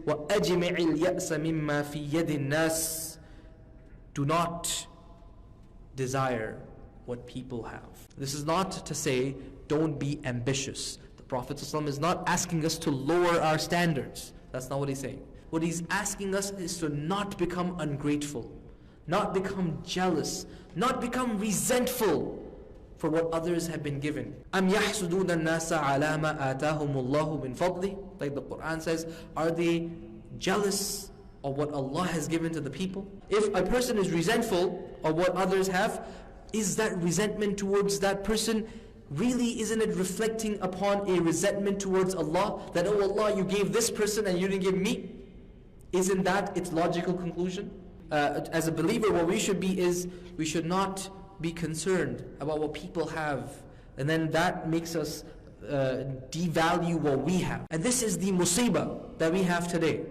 وَأَجْمِعِ الْيَأْسَ مِمَّا فِي يَدِ النَّاسِ. Do not desire what people have. This is not to say don't be ambitious. The Prophet ﷺ is not asking us to lower our standards. That's not what he's saying. What he's asking us is to not become ungrateful, not become jealous, not become resentful for what others have been given. أَمْ يَحْسُدُونَ النَّاسَ عَلَى مَا آتَاهُمُ اللَّهُ مِنْ فَضْلِهِ. Like the Quran says, are they jealous of what Allah has given to the people? If a person is resentful of what others have, is that resentment towards that person really, isn't it reflecting upon a resentment towards Allah? That, oh Allah, you gave this person and you didn't give me? Isn't that its logical conclusion? As a believer, what we should be is, we should not be concerned about what people have, and then that makes us devalue what we have. And this is the musibah that we have today.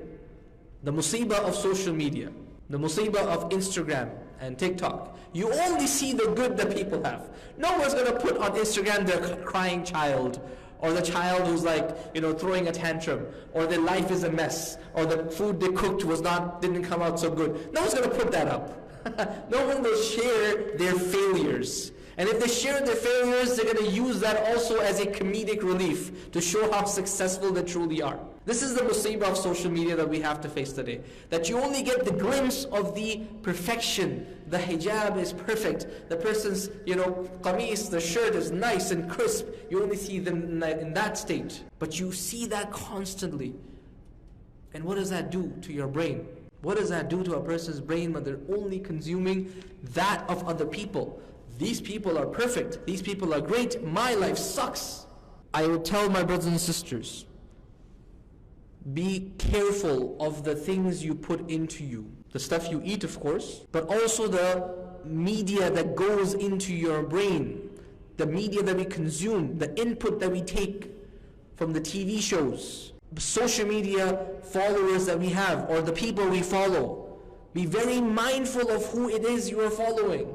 The musibah of social media, the musibah of Instagram and TikTok. You only see the good that people have. No one's going to put on Instagram their crying child, or the child who's like, throwing a tantrum, or their life is a mess, or the food they cooked didn't come out so good. No one's going to put that up. No one will share their failures. And if they share their failures, they're going to use that also as a comedic relief to show how successful they truly are. This is the musibah of social media that we have to face today. That you only get the glimpse of the perfection. The hijab is perfect. The person's, qamis, the shirt is nice and crisp. You only see them in that state. But you see that constantly. And what does that do to your brain? What does that do to a person's brain when they're only consuming that of other people? These people are perfect. These people are great. My life sucks. I would tell my brothers and sisters, be careful of the things you put into you. The stuff you eat, of course, but also the media that goes into your brain. The media that we consume, the input that we take from the TV shows, social media followers that we have, or the people we follow. Be very mindful of who it is you are following,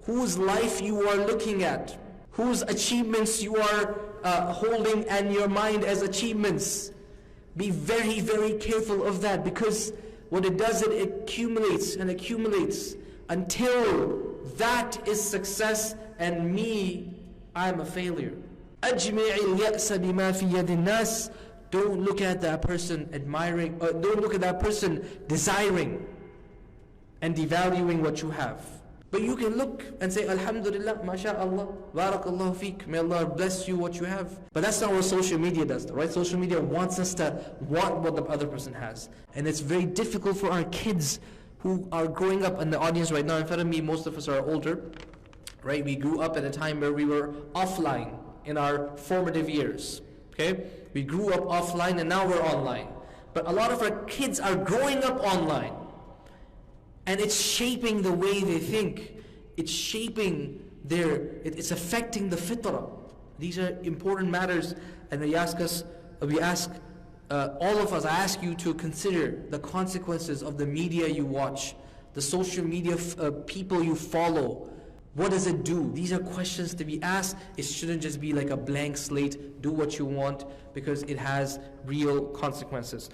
whose life you are looking at, whose achievements you are holding in your mind as achievements. Be very, very careful of that, because what it does, it accumulates and accumulates until that is success and me, I am a failure. أَجْمِعِ الْيَأْسَ بِمَا فِي يَدِ النَّاسِ. Don't look at that person admiring, or don't look at that person desiring and devaluing what you have. But you can look and say, Alhamdulillah, MashaAllah, Barakallahu feek, may Allah bless you what you have. But that's not what social media does, right? Social media wants us to want what the other person has. And it's very difficult for our kids who are growing up in the audience right now. In front of me, most of us are older, right? We grew up at a time where we were offline in our formative years. Okay, we grew up offline and now we're online. But a lot of our kids are growing up online, and it's shaping the way they think. It's shaping it's affecting the fitrah. These are important matters, and all of us, I ask you to consider the consequences of the media you watch, the social media people you follow. What does it do? These are questions to be asked. It shouldn't just be like a blank slate, do what you want, because it has real consequences.